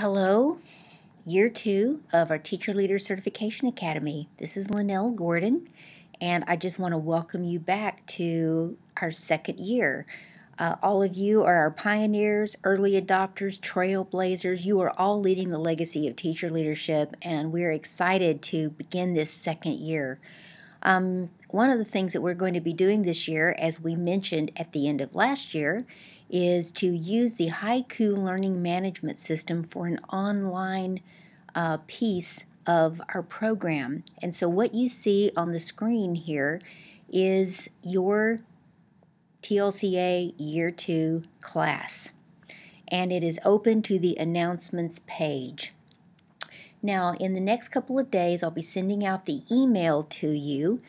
Hello, year 2 of our Teacher Leader Certification Academy. This is Linnell Gordon, and I just want to welcome you back to our second year. All of you are our pioneers, early adopters, trailblazers. You are all leading the legacy of teacher leadership, and we're excited to begin this second year. One of the things that we're going to be doing this year, as we mentioned at the end of last year, is to use the Haiku learning management system for an online piece of our program. And so what you see on the screen here is your TLCA Year 2 class, and it is open to the announcements page. Now, in the next couple of days, I'll be sending out the email to you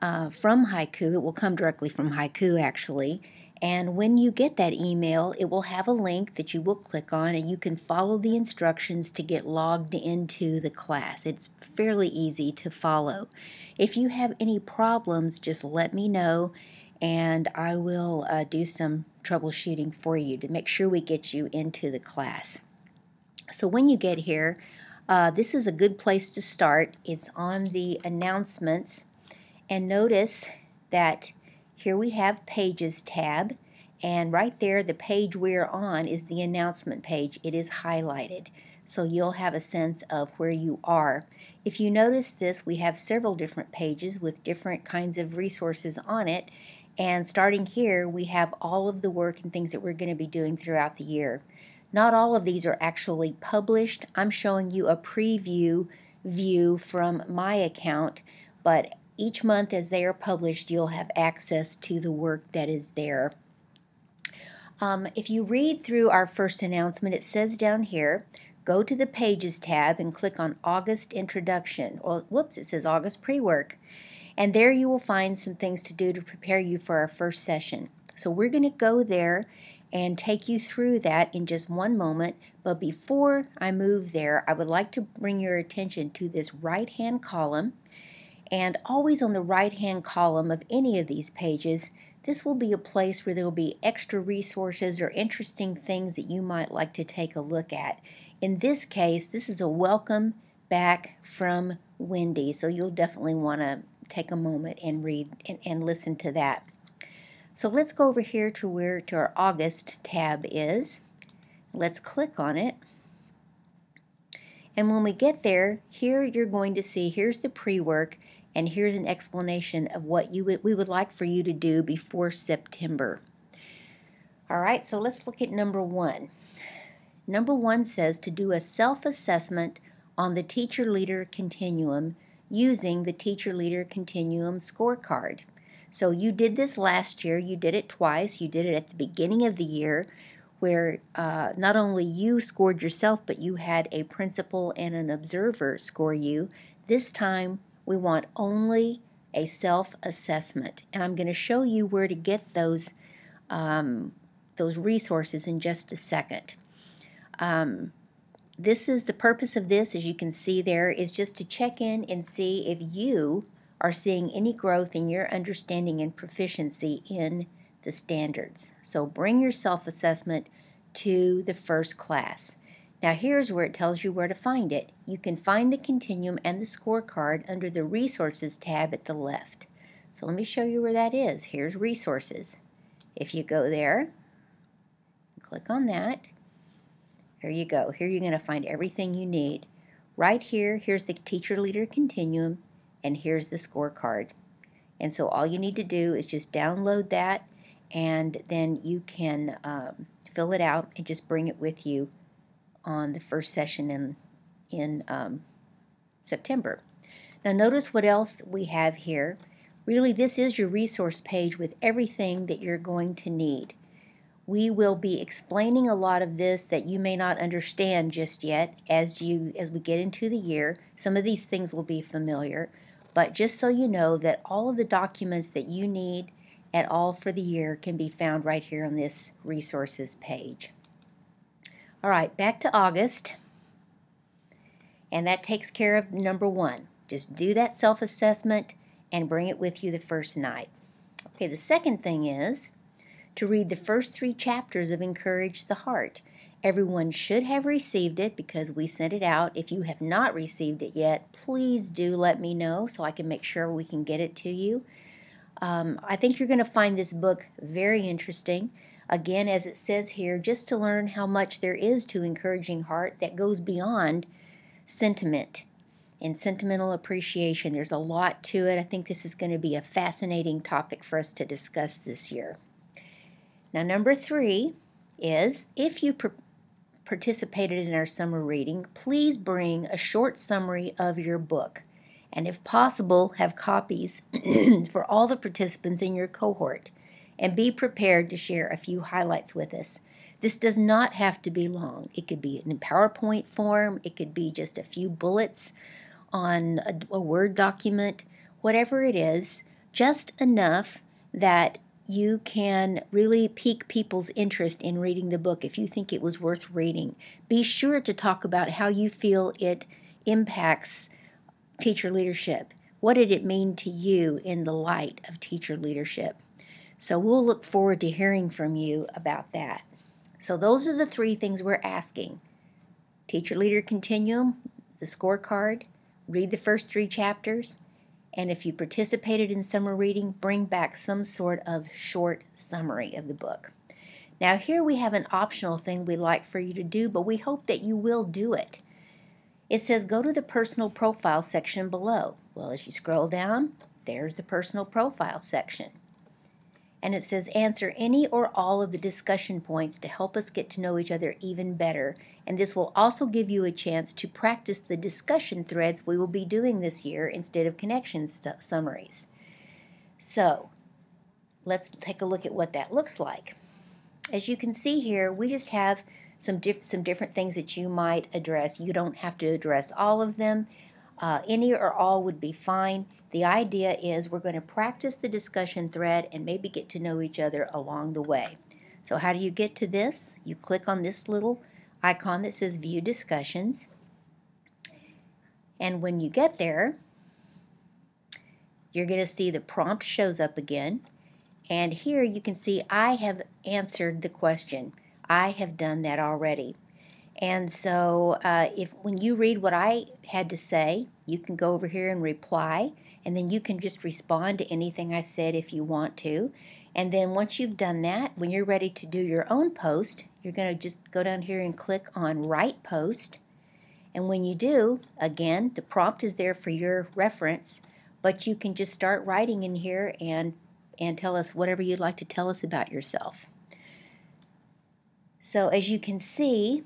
from Haiku. It will come directly from Haiku, actually. And when you get that email, it will have a link that you will click on, and you can follow the instructions to get logged into the class. It's fairly easy to follow. If you have any problems, just let me know, and I will do some troubleshooting for you to make sure we get you into the class. So when you get here, this is a good place to start. It's on the announcements, and notice that here we have Pages tab, and right there the page we're on is the announcement page. It is highlighted, so you'll have a sense of where you are. If you notice this, we have several different pages with different kinds of resources on it, and starting here we have all of the work and things that we're going to be doing throughout the year. Not all of these are actually published. I'm showing you a preview view from my account, but each month as they are published, you'll have access to the work that is there. If you read through our first announcement, it says down here, go to the Pages tab and click on August Introduction. Or, whoops, it says August Pre-Work. And there you will find some things to do to prepare you for our first session. So we're going to go there and take you through that in just one moment. But before I move there, I would like to bring your attention to this right-hand column. And always on the right-hand column of any of these pages, this will be a place where there will be extra resources or interesting things that you might like to take a look at. In this case, this is a welcome back from Wendy, so you'll definitely want to take a moment and read and listen to that. So let's go over here to where our August tab is. Let's click on it. And when we get there, here you're going to see, here's the pre-work, and here's an explanation of what we would like for you to do before September. All right, so let's look at number 1. Number 1 says to do a self-assessment on the Teacher Leader Continuum using the Teacher Leader Continuum scorecard. So you did this last year. You did it twice. You did it at the beginning of the year, where not only you scored yourself, but you had a principal and an observer score you. This time, we want only a self-assessment, and I'm going to show you where to get those resources in just a second. This is the purpose of this, as you can see there, is just to check in and see if you are seeing any growth in your understanding and proficiency in the standards. So bring your self-assessment to the first class. Now here's where it tells you where to find it. You can find the continuum and the scorecard under the Resources tab at the left. So let me show you where that is. Here's Resources. If you go there, click on that, here you go. Here you're going to find everything you need. Right here, here's the Teacher Leader Continuum, and here's the scorecard. And so all you need to do is just download that, and then you can fill it out and just bring it with you on the first session in September. Now notice what else we have here. Really, this is your resource page with everything that you're going to need. We will be explaining a lot of this that you may not understand just yet as we get into the year. Some of these things will be familiar, but just so you know that all of the documents that you need at all for the year can be found right here on this resources page. All right, back to August, and that takes care of number 1. Just do that self-assessment and bring it with you the first night. Okay, the second thing is to read the first 3 chapters of Encourage the Heart. Everyone should have received it because we sent it out. If you have not received it yet, please do let me know so I can make sure we can get it to you. I think you're going to find this book very interesting. Again, as it says here, just to learn how much there is to Encouraging Heart that goes beyond sentiment and sentimental appreciation. There's a lot to it. I think this is going to be a fascinating topic for us to discuss this year. Now, number 3 is, if you participated in our summer reading, please bring a short summary of your book. And if possible, have copies for all the participants in your cohort. And be prepared to share a few highlights with us. This does not have to be long. It could be in PowerPoint form. It could be just a few bullets on a Word document. Whatever it is, just enough that you can really pique people's interest in reading the book if you think it was worth reading. Be sure to talk about how you feel it impacts teacher leadership. What did it mean to you in the light of teacher leadership? So we'll look forward to hearing from you about that. So those are the 3 things we're asking. Teacher Leader Continuum, the scorecard, read the first 3 chapters, and if you participated in summer reading, bring back some sort of short summary of the book. Now here we have an optional thing we'd like for you to do, but we hope that you will do it. It says go to the personal profile section below. Well, as you scroll down, there's the personal profile section. And it says answer any or all of the discussion points to help us get to know each other even better. And this will also give you a chance to practice the discussion threads we will be doing this year instead of connection summaries. So let's take a look at what that looks like. As you can see here, we just have some different things that you might address. You don't have to address all of them. Any or all would be fine. The idea is we're going to practice the discussion thread and maybe get to know each other along the way. So how do you get to this? You click on this little icon that says View Discussions. And when you get there, you're going to see the prompt shows up again. And here you can see I have answered the question. I have done that already. And so when you read what I had to say, you can go over here and reply, and then you can just respond to anything I said if you want to. And then once you've done that, when you're ready to do your own post, you're going to just go down here and click on Write Post. And when you do, again, the prompt is there for your reference, but you can just start writing in here and tell us whatever you'd like to tell us about yourself. So as you can see,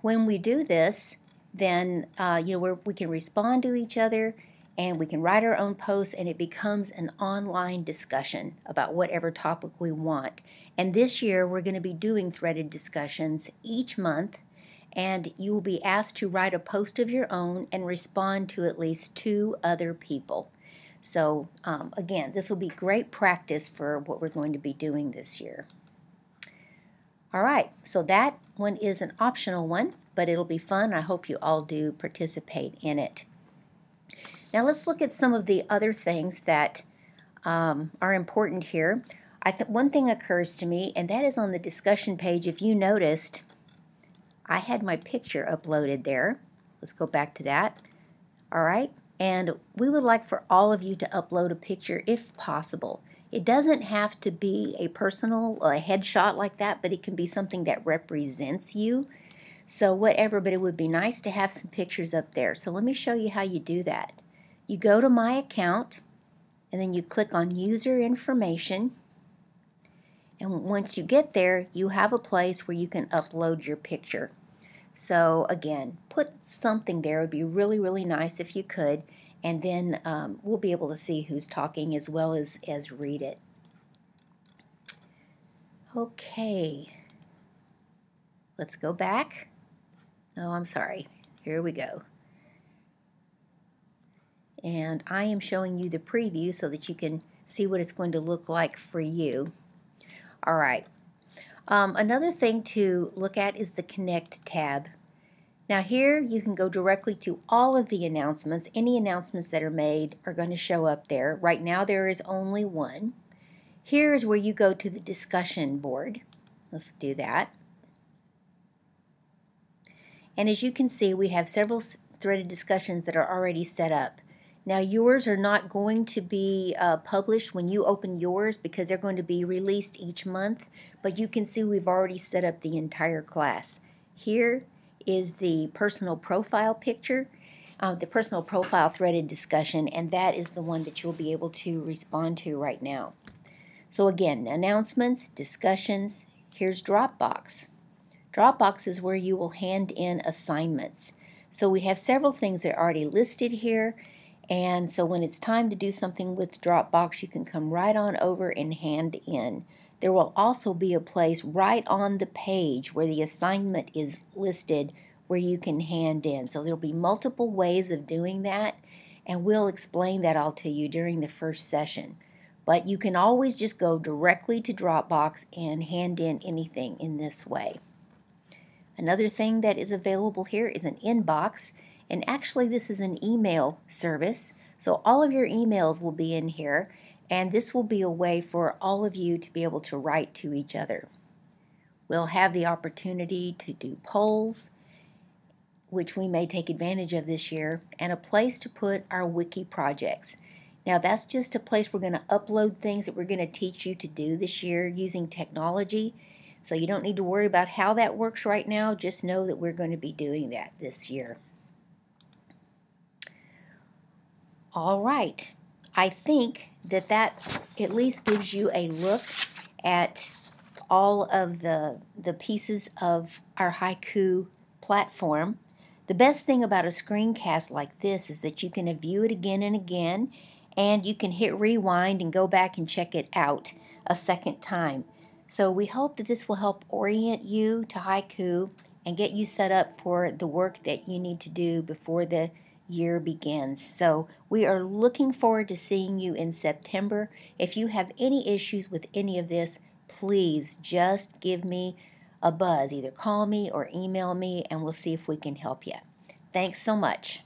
when we do this, then we can respond to each other and we can write our own posts, and it becomes an online discussion about whatever topic we want. And this year we're going to be doing threaded discussions each month, and you will be asked to write a post of your own and respond to at least 2 other people. So again, this will be great practice for what we're going to be doing this year. All right, so that one is an optional one, but it'll be fun. I hope you all do participate in it. Now let's look at some of the other things that are important here. One thing occurs to me, and that is on the discussion page. If you noticed, I had my picture uploaded there. Let's go back to that. All right, and we would like for all of you to upload a picture if possible. It doesn't have to be a personal headshot like that, but it can be something that represents you. So whatever, but it would be nice to have some pictures up there. So let me show you how you do that. You go to My Account, and then you click on User Information. And once you get there, you have a place where you can upload your picture. So again, put something there. It would be really, really nice if you could. And then we'll be able to see who's talking as well as read it. Okay, let's go back. Oh, I'm sorry. Here we go. And I am showing you the preview so that you can see what it's going to look like for you. All right. Another thing to look at is the Connect tab. Now here you can go directly to all of the announcements. Any announcements that are made are going to show up there. Right now there is only one. Here is where you go to the discussion board. Let's do that. And as you can see, we have several threaded discussions that are already set up. Now yours are not going to be published when you open yours because they're going to be released each month, but you can see we've already set up the entire class. Here is the personal profile picture, the personal profile threaded discussion, and that is the one that you'll be able to respond to right now. So again, announcements, discussions, here's Dropbox. Dropbox is where you will hand in assignments. So we have several things that are already listed here, and so when it's time to do something with Dropbox, you can come right on over and hand in. There will also be a place right on the page where the assignment is listed where you can hand in. So there'll be multiple ways of doing that, and we'll explain that all to you during the first session. But you can always just go directly to Dropbox and hand in anything in this way. Another thing that is available here is an inbox, and actually this is an email service, so all of your emails will be in here, and this will be a way for all of you to be able to write to each other. We'll have the opportunity to do polls, which we may take advantage of this year, and a place to put our wiki projects. Now that's just a place we're going to upload things that we're going to teach you to do this year using technology. So you don't need to worry about how that works right now. Just know that we're going to be doing that this year. All right. I think that at least gives you a look at all of the pieces of our Haiku platform. The best thing about a screencast like this is that you can view it again and again, and you can hit rewind and go back and check it out a second time. So we hope that this will help orient you to Haiku and get you set up for the work that you need to do before the year begins. So we are looking forward to seeing you in September. If you have any issues with any of this, please just give me a buzz. Either call me or email me, and we'll see if we can help you. Thanks so much.